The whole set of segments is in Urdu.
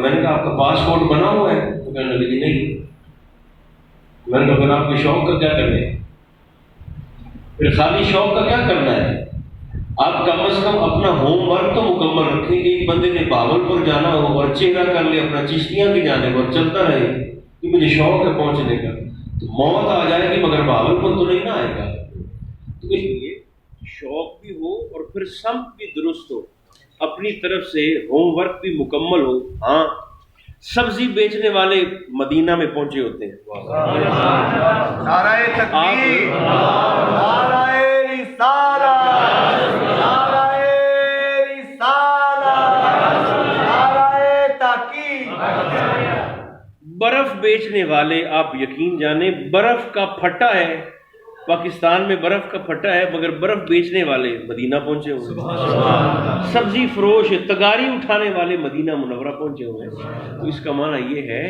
میں نے کہا آپ کا پاسپورٹ بنا ہوا ہے؟ تو کہنے لگے جی نہیں۔ میں نے کہا پھر آپ کے شوق کا کیا کریں؟ پھر خالی شوق کا کیا کرنا ہے؟ آپ کم از کم اپنا ہوم ورک تو مکمل رکھیں۔ ایک بندے نے بہاولپور جانا ہو اور چہرہ کر لے اپنا چشتیاں کی جانب اور چلتا رہے کہ مجھے شوق ہے پہنچنے کا، تو موت آ جائے گی مگر بہاولپور تو نہیں نہ آئے گا۔ تو اس لیے شوق بھی ہو اور پھر سمت بھی درست ہو، اپنی طرف سے ہوم ورک بھی مکمل ہو۔ ہاں، سبزی بیچنے والے مدینہ میں پہنچے ہوتے ہیں، نعرہ تکبیر، نعرہ رسالت، نعرہ رسالت، نعرہ تحقیق۔ برف بیچنے والے، آپ یقین جانیں برف کا پھٹا ہے، پاکستان میں برف کا پھٹا ہے مگر برف بیچنے والے مدینہ پہنچے ہوئے، سبزی فروش تگاری اٹھانے والے مدینہ منورہ پہنچے ہوئے۔ تو اس کا معنی یہ ہے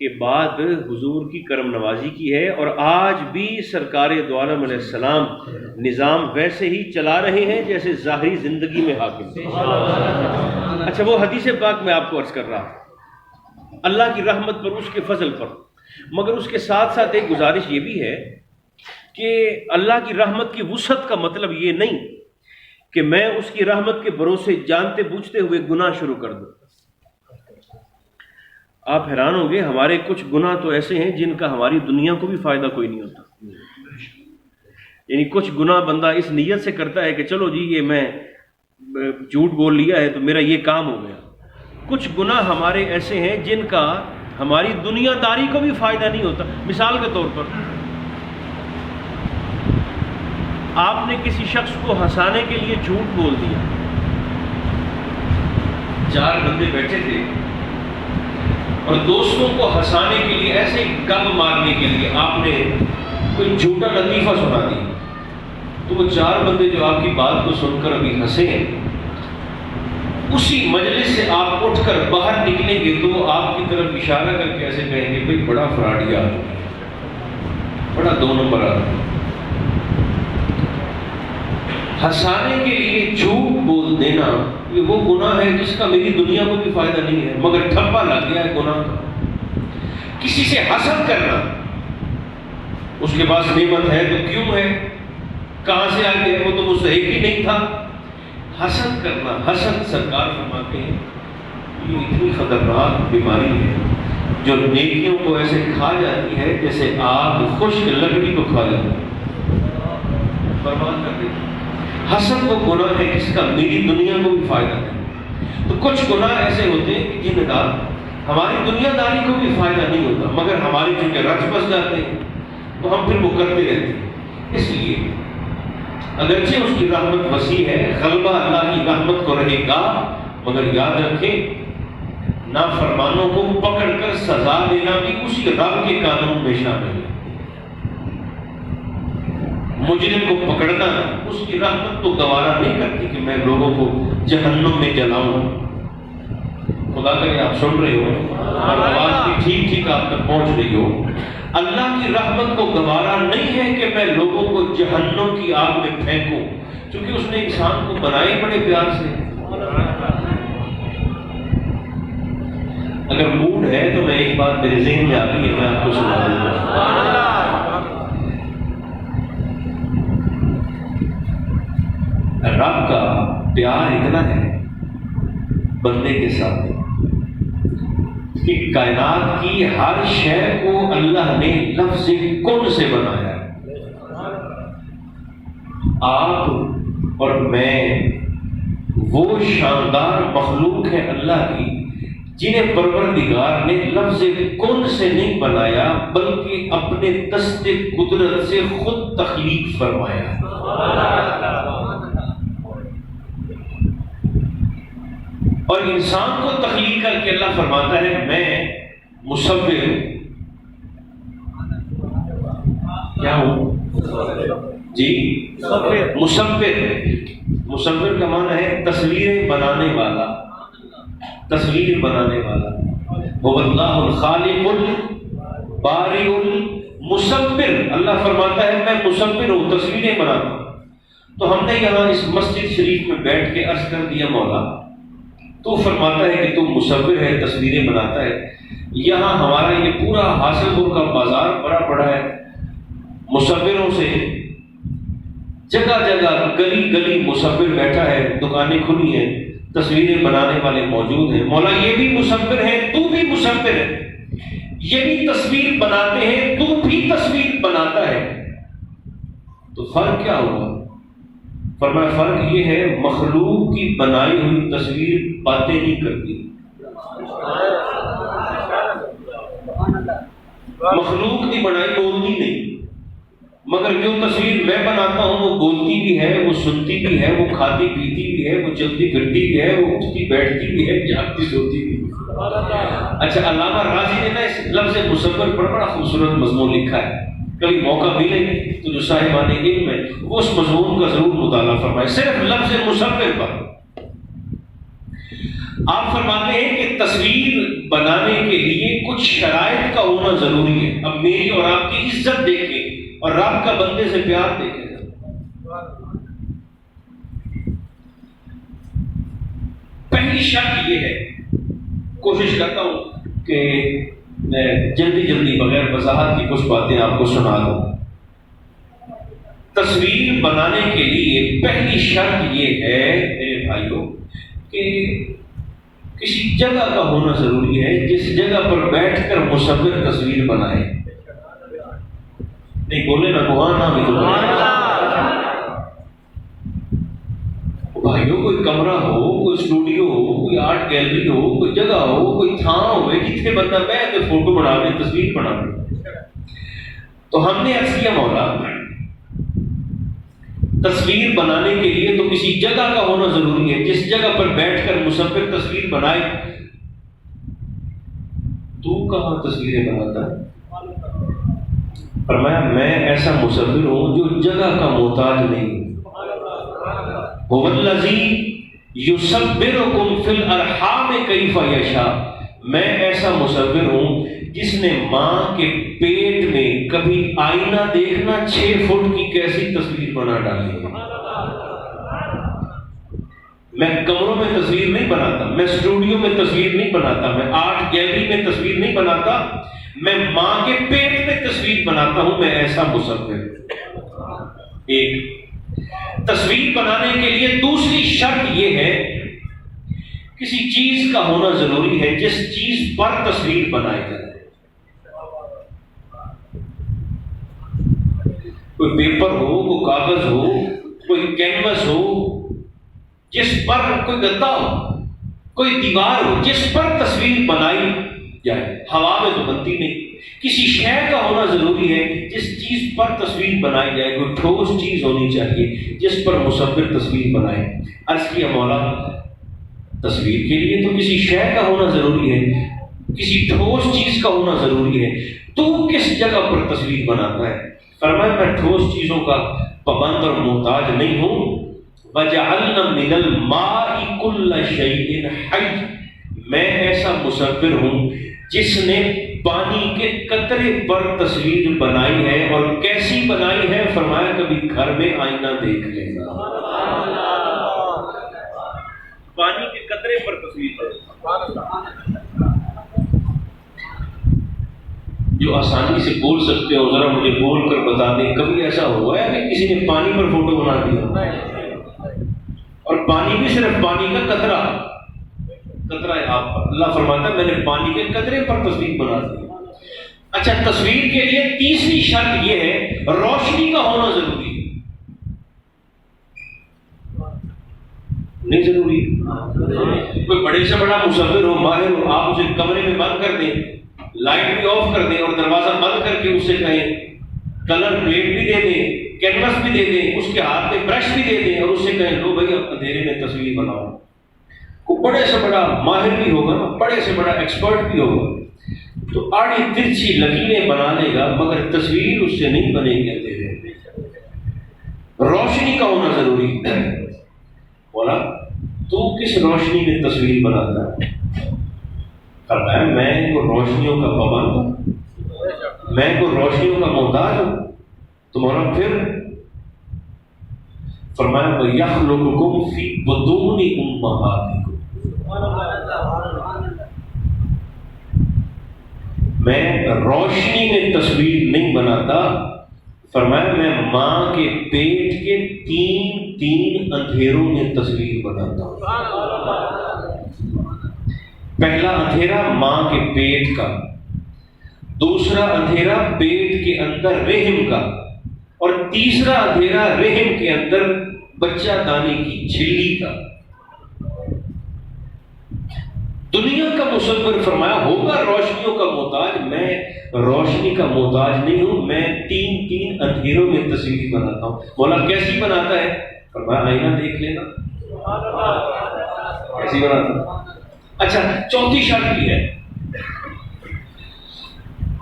کہ بات حضور کی کرم نوازی کی ہے، اور آج بھی سرکار دو عالم علیہ السلام نظام ویسے ہی چلا رہے ہیں جیسے ظاہری زندگی میں حاکم تھے۔ اچھا، وہ حدیث پاک میں آپ کو عرض کر رہا ہوں، اللہ کی رحمت پر، اس کے فضل پر، مگر اس کے ساتھ ساتھ ایک گزارش یہ بھی ہے کہ اللہ کی رحمت کی وسعت کا مطلب یہ نہیں کہ میں اس کی رحمت کے بھروسے جانتے بوجھتے ہوئے گناہ شروع کر دوں۔ آپ حیران ہوں گے، ہمارے کچھ گناہ تو ایسے ہیں جن کا ہماری دنیا کو بھی فائدہ کوئی نہیں ہوتا۔ یعنی کچھ گناہ بندہ اس نیت سے کرتا ہے کہ چلو جی یہ میں جھوٹ بول لیا ہے تو میرا یہ کام ہو گیا۔ کچھ گناہ ہمارے ایسے ہیں جن کا ہماری دنیا داری کو بھی فائدہ نہیں ہوتا۔ مثال کے طور پر، آپ نے کسی شخص کو ہنسانے کے لیے جھوٹ بول دیا، 4 بندے بیٹھے تھے اور دوستوں کو ہنسانے کے لیے، ایسے گپ مارنے کے لیے آپ نے کوئی جھوٹا لطیفہ سنا دیا، تو وہ 4 بندے جو آپ کی بات کو سن کر ابھی ہنسے ہیں، اسی مجلس سے آپ اٹھ کر باہر نکلیں گے تو وہ آپ کی طرف اشارہ کر کے ایسے کہیں گے بھائی بڑا فراڈیا، بڑا 2 نمبر آدمی۔ ہنسانے کے لیے جھوٹ بول دینا یہ وہ گناہ ہے جس کا میری دنیا کو بھی فائدہ نہیں ہے مگر ٹھپا لگ گیا ہے گناہ کا۔ کسی سے حسد کرنا، اس کے پاس نعمت ہے تو کیوں ہے، کہاں سے آ گیا، وہ تو مستحق ہی نہیں تھا۔ حسد کرنا، حسد سرکار فرماتے ہیں یہ اتنی خطرناک بیماری ہے جو نیکیوں کو ایسے کھا جاتی ہے جیسے آگ خشک لکڑی کو کھا جاتی ہے، برباد کر دیتی ہے۔ حسد وہ گناہ ہے جس کا میری دنیا کو بھی فائدہ نہیں۔ تو کچھ گناہ ایسے ہوتے ہیں کہ جن کا ہماری دنیا داری کو بھی فائدہ نہیں ہوتا مگر ہماری چونکہ رچ بس جاتے ہیں تو ہم پھر وہ کرتے رہتے ہیں۔ اس لیے اگرچہ اس کی رحمت وسیع ہے، غلبہ اللہ کی رحمت کو رہے گا، مگر یاد رکھیں نافرمانوں کو پکڑ کر سزا دینا بھی اسی رب کے قانون میں شامل ہے۔ مجرم کو پکڑنا اس کی رحمت تو گوارا نہیں کرتی کہ میں لوگوں کو جہنم میں جلاؤں۔ خدا کرے آپ سن رہے ہو اور آواز بھی ٹھیک ٹھیک آپ تک پہنچ رہی ہو۔ اللہ کی رحمت کو گوارا نہیں ہے کہ میں لوگوں کو جہنم کی آگ میں پھینکوں، کیونکہ اس نے انسان کو بنائی بڑے پیار سے۔ اگر موڈ ہے تو میں ایک بات میرے ذہن میں آتی ہے، میں آپ کو سنا دوں گا۔ رب کا پیار اتنا ہے بندے کے ساتھ کہ کائنات کی ہر شے کو اللہ نے لفظ کن سے بنایا ہے۔ آپ اور میں وہ شاندار مخلوق ہے اللہ کی جنہیں پروردگار نے لفظ کن سے نہیں بنایا بلکہ اپنے دست قدرت سے خود تخلیق فرمایا۔ اور انسان کو تخلیق کر کے اللہ فرماتا ہے میں مصور کیا ہوں جی، مصور کا معنی ہے تصویریں بنانے والا، تصویر بنانے والا۔ وہ اللہ الخالق البارئ المصور، اللہ فرماتا ہے میں مصور ہوں، تصویریں بناتا ہوں۔ تو ہم نے یہاں اس مسجد شریف میں بیٹھ کے عرض کر دیا مولا تو فرماتا ہے کہ تو مصور ہے، تصویریں بناتا ہے. یہاں ہمارا یہ پورا حاصل پور کا بازار بڑا پڑا ہے مصوروں سے، جگہ جگہ گلی گلی مصور بیٹھا ہے، دکانیں کھلی ہیں، تصویریں بنانے والے موجود ہیں. مولا یہ بھی مصور ہے، تو بھی مصور ہے، یہ بھی تصویر بناتے ہیں، تو بھی تصویر بناتا ہے. تو فرق کیا ہوا؟ فرمایا فرق یہ ہے مخلوق کی بنائی ہوئی تصویر باتیں نہیں کرتی، مخلوق کی بنائی بولتی نہیں، مگر جو تصویر میں بناتا ہوں وہ بولتی بھی ہے، وہ سنتی بھی ہے، وہ کھاتی پیتی بھی ہے، وہ چلتی پھرتی بھی ہے، وہ اٹھتی بیٹھتی بھی ہے، جاگتی سوتی بھی ہے. اچھا علامہ راضی نے نا اس لفظ مصور پر بڑا خوبصورت مضمون لکھا ہے. کبھی موقع ملے تو جو صاحبان علم ہے وہ اس مضمون کا ضرور مطالعہ فرمائے. صرف لفظ مصور پر آپ فرماتے ہیں کہ تصویر بنانے کے لیے کچھ شرائط کا ہونا ضروری ہے. اب میری اور آپ کی عزت دیکھیں اور رب کا بندے سے پیار دیکھیں. پہلی شرط یہ ہے، کوشش کرتا ہوں کہ میں جلدی بغیر وضاحت کی کچھ باتیں آپ کو سنا دوں. تصویر بنانے کے لیے پہلی شرط یہ ہے میرے بھائیوں کہ کسی جگہ کا ہونا ضروری ہے جس جگہ پر بیٹھ کر مصور تصویر بنائے. نہیں بولے نا گوانا بھی تو بھائیوں، کوئی کمرہ ہو، کوئی اسٹوڈیو ہو، کوئی آرٹ گیلری ہو، کوئی جگہ ہو، کوئی تھان ہو جتنے بندہ بیٹھ کے فوٹو بنا دے، تصویر بنا دے. تو ہم نے عرض کیا مولا تصویر بنانے کے لیے تو کسی جگہ کا ہونا ضروری ہے جس جگہ پر بیٹھ کر مصور تصویر بنائے. تو کہاں تصویریں بناتا ہے؟ فرمایا میں ایسا مصور ہوں جو جگہ کا محتاج نہیں. هو الذی یصورکم فی الارحام کیف یشاء. میں ایسا مصور ہوں جس نے ماں کے پیٹ میں کبھی آئینہ دیکھنا 6 فٹ کی کیسی تصویر بنا ڈالی ہے. میں کمروں میں تصویر نہیں بناتا، میں اسٹوڈیو میں تصویر نہیں بناتا، میں آرٹ گیلری میں تصویر نہیں بناتا، میں ماں کے پیٹ میں تصویر بناتا ہوں. میں ایسا مصور. ایک تصویر بنانے کے لیے دوسری شرط یہ ہے کسی چیز کا ہونا ضروری ہے جس چیز پر تصویر بنائی جائے. کوئی پیپر ہو، کوئی کاغذ ہو، کوئی کینوس ہو جس پر، کوئی گدا ہو، کوئی دیوار ہو جس پر تصویر بنائی جائے. ہوا میں تو بنتی نہیں. کسی شے کا ہونا ضروری ہے جس چیز پر تصویر بنائی جائے. کوئی ٹھوس چیز ہونی چاہیے جس پر مصور تصویر بنائے. عرض کیا مولا تصویر کے لیے تو کسی شے کا ہونا ضروری ہے، کسی ٹھوس چیز کا ہونا ضروری ہے. تو کس جگہ پر تصویر بناتا ہے؟ فرمایا میں ٹھوس چیزوں کا پابند اور محتاج نہیں ہوں. وَجَعَلْنَا مِنَ الْمَاءِ كُلَّ شَيْءٍ حَيٍّ. میں ایسا مصور ہوں جس نے پانی کے قطرے پر تصویر بنائی ہے. اور کیسی بنائی ہے؟ فرمایا کبھی گھر میں آئینہ دیکھ لینا، پانی کے قطرے پر تصویر بنائی. جو آسانی سے بول سکتے ہو ذرا مجھے بول کر بتا دیں کبھی ایسا ہوا ہے کہ کسی نے پانی پر فوٹو بنا دیا؟ اور پانی بھی صرف پانی کا قطرہ ہے آپ پر. اللہ فرماتا ہے میں نے پانی کے قطرے پر تصویر بنا دی. اچھا تصویر کے لیے تیسری شرط یہ ہے روشنی کا ہونا ضروری ہے. نہیں ضروری؟ کوئی بڑے سے بڑا مصور ہو، ماہر ہو، آپ اسے کمرے میں بند کر دیں، لائٹ بھی آف کر دیں اور دروازہ بند کر کے اس سے کہیں کلر پلیٹ بھی دے دیں، کینوس بھی دے دیں، اس کے ہاتھ میں برش بھی دے دیں اور اس سے کہیں لو بھائی اب اندھیرے میں تصویر بناؤ. وہ بڑے سے بڑا ماہر بھی ہوگا نا، بڑے سے بڑا ایکسپرٹ بھی ہوگا تو آڑی ترچھی لکیریں بنا لے گا مگر تصویر اس سے نہیں بنے گی اندھیرے میں. روشنی کا ہونا ضروری ہے. بولا تو کس روشنی میں تصویر بناتا ہے؟ فرمایا میں کو روشنیوں کا پابند ہوں، میں کو روشنیوں کا محتاج ہوں. تمہارا پھر فرمایا وَيَخْلُقُكُمْ فِي بُطُونِ أُمَّهَاتِكُمْ. میں روشنی میں تصویر نہیں بناتا، فرمایا میں ماں کے پیٹ کے تین اندھیروں میں تصویر بناتا ہوں۔ پہلا اندھیرا ماں کے پیٹ کا، دوسرا اندھیرا پیٹ کے اندر رحم کا، اور تیسرا اندھیرا رحم کے اندر بچہ دانے کی جھلی کا۔ دنیا کا مصور فرمایا ہوگا روشنیوں کا محتاج، میں روشنی کا محتاج نہیں ہوں، میں تین اندھیروں میں تصویر بناتا ہوں۔ مولا کیسی بناتا ہے؟ فرمایا آئینہ دیکھ لینا کیسی بناتا ہے۔ اچھا، چوتھی شرط یہ ہے،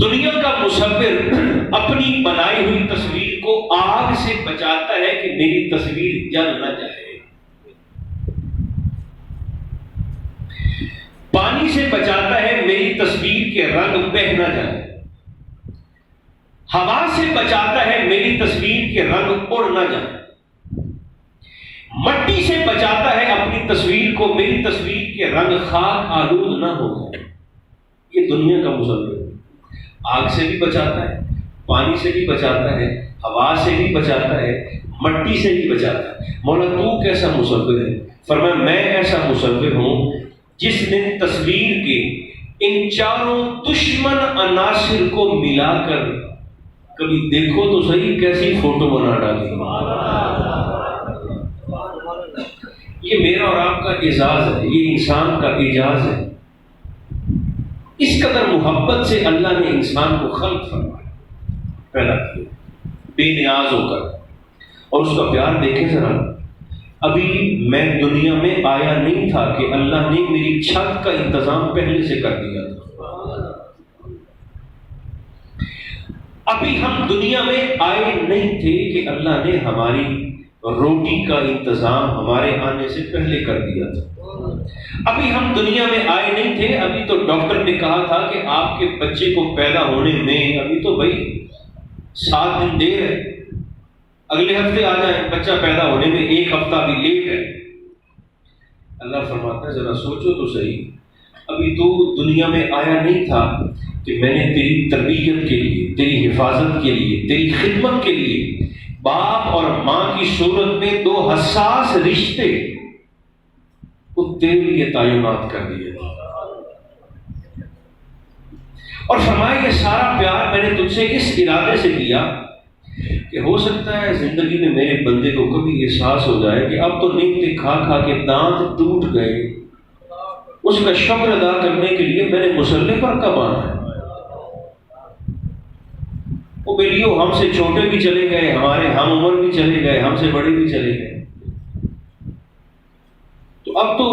دنیا کا مصور اپنی بنائی ہوئی تصویر کو آگ سے بچاتا ہے کہ میری تصویر جل نہ جائے، پانی سے بچاتا ہے میری تصویر کے رنگ بہہ نہ جائے، ہوا سے بچاتا ہے میری تصویر کے رنگ اڑ نہ جائے، مٹی سے بچاتا ہے اپنی تصویر کو میری تصویر کے رنگ خاک آلود نہ ہو جائے۔ یہ دنیا کا مصور آگ سے بھی بچاتا ہے، پانی سے بھی بچاتا ہے، ہوا سے بھی بچاتا ہے، مٹی سے بھی بچاتا ہے۔ مولا تو کیسا مصور ہے؟ فرمایا میں ایسا مصور ہوں جس نے تصویر کے ان چاروں دشمن عناصر کو ملا کر، کبھی دیکھو تو صحیح کیسی فوٹو بنا ڈالی۔ یہ میرا اور آپ کا اعزاز ہے، یہ انسان کا اعجاز ہے۔ اس قدر محبت سے اللہ نے انسان کو خلق فرمایا، پیدا کیا بے نیاز ہو کر، اور اس کا پیار دیکھیں ذرا۔ ابھی میں دنیا میں آیا نہیں تھا کہ اللہ نے میری چھت کا انتظام پہلے سے کر دیا تھا۔ ابھی ہم دنیا میں آئے نہیں تھے کہ اللہ نے ہماری روٹی کا انتظام ہمارے آنے سے پہلے کر دیا تھا۔ ابھی ہم دنیا میں آئے نہیں تھے، ابھی تو ڈاکٹر نے کہا تھا کہ آپ کے بچے کو پیدا ہونے میں ابھی تو بھائی 7 دن دیر ہے، اگلے ہفتے آ جائیں، بچہ پیدا ہونے میں 1 ہفتہ بھی لیٹ ہے۔ اللہ فرماتا ہے ذرا سوچو تو صحیح، ابھی تو دنیا میں آیا نہیں تھا کہ میں نے تیری تربیت کے لیے، تیری حفاظت کے لیے، تیری خدمت کے لیے باپ اور ماں کی صورت میں 2 حساس رشتے کو تیرے لیے تعینات کر دیے، اور فرمایا یہ سارا پیار میں نے تجھ سے اس ارادے سے کیا کہ ہو سکتا ہے زندگی میں میرے بندے کو کبھی احساس ہو جائے کہ اب تو نعمتیں کھا کھا کے دانت ٹوٹ گئے، اس کا شکر ادا کرنے کے لیے میں نے مصلی پر کب آنا ہے؟ وہ بیلیو ہم سے چھوٹے بھی چلے گئے، ہمارے ہم عمر بھی چلے گئے، ہم سے بڑے بھی چلے گئے، تو اب تو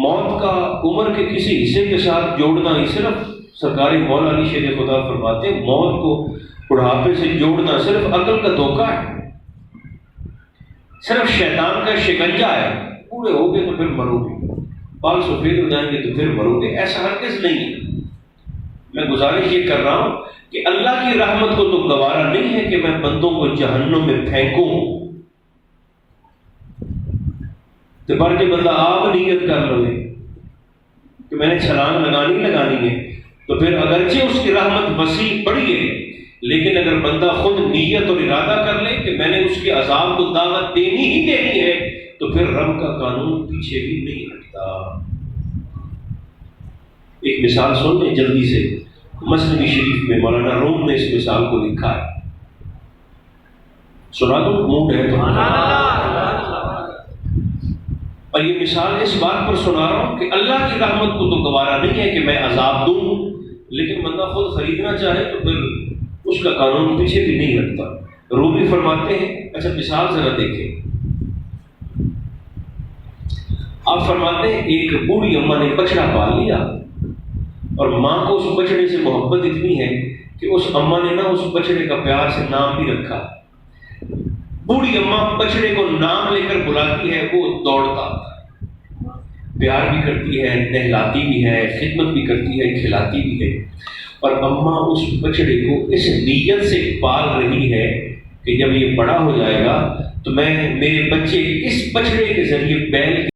موت کا عمر کے کسی حصے کے ساتھ جوڑنا ہی صرف سرکاری مولا علی شیر خدا فرماتے ہیں موت کو بڑھاپے سے جوڑنا صرف عقل کا دھوکہ ہے، صرف شیطان کا شکنجہ ہے۔ بوڑھے ہو گے تو پھر مرو گے، بال سفید ہو جائیں گے تو پھر مرو گے، ایسا ہرگز نہیں ہے۔ میں گزارش یہ کر رہا ہوں کہ اللہ کی رحمت کو تو گوارا نہیں ہے کہ میں بندوں کو جہنم میں پھینکوں، تو بار کے بندہ آپ نیت کر لو گے کہ میں نے چھلانگ لگانی ہے، تو پھر اگرچہ اس کی رحمت وسیع بڑی ہے، لیکن اگر بندہ خود نیت اور ارادہ کر لے کہ میں نے اس کے عذاب کو دعوت دینی ہی دینی ہے، تو پھر رب کا قانون پیچھے بھی نہیں ہٹتا۔ ایک مثال سن لیں جلدی سے، مثنوی شریف میں مولانا روم نے اس مثال کو لکھا ہے، سنا دو، موڈ ہے تو۔ اور یہ مثال اس بات پر سنا رہا ہوں کہ اللہ کی رحمت کو تو گوارا نہیں ہے کہ میں عذاب دوں، لیکن بندہ خود خریدنا چاہے تو پھر اس کا قانون پیچھے بھی نہیں ہٹتا۔ رومی فرماتے ہیں، اچھا مثال ذرا دیکھیں، آپ فرماتے ہیں ایک بوڑھی اماں نے بچڑا پال لیا، اور ماں کو اس بچڑے سے محبت اتنی ہے کہ اس اماں نے اس بچڑے کا پیار سے نام بھی رکھا۔ بوڑھی اماں بچڑے کو نام لے کر بلاتی ہے، وہ دوڑتا آتا ہے، پیار بھی کرتی ہے، نہلاتی بھی ہے، خدمت بھی کرتی ہے، کھلاتی بھی ہے، اور اماں اس بچڑے کو اس نیت سے پال رہی ہے کہ جب یہ بڑا ہو جائے گا تو میں میرے بچے اس بچڑے کے ذریعے بیل